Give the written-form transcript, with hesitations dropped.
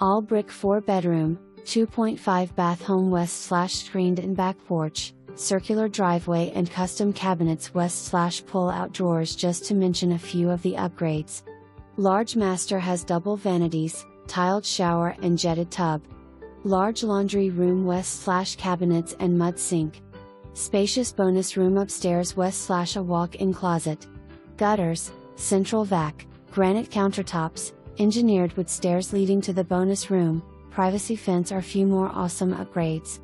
All brick 4-bedroom, 2.5 bath home west/screened and back porch, circular driveway and custom cabinets west/pull-out drawers, just to mention a few of the upgrades. Large master has double vanities, tiled shower and jetted tub. Large laundry room west/cabinets and mud sink. Spacious bonus room upstairs west/a walk-in closet. Gutters, central vac, granite countertops, engineered wood stairs leading to the bonus room, privacy fence are few more awesome upgrades.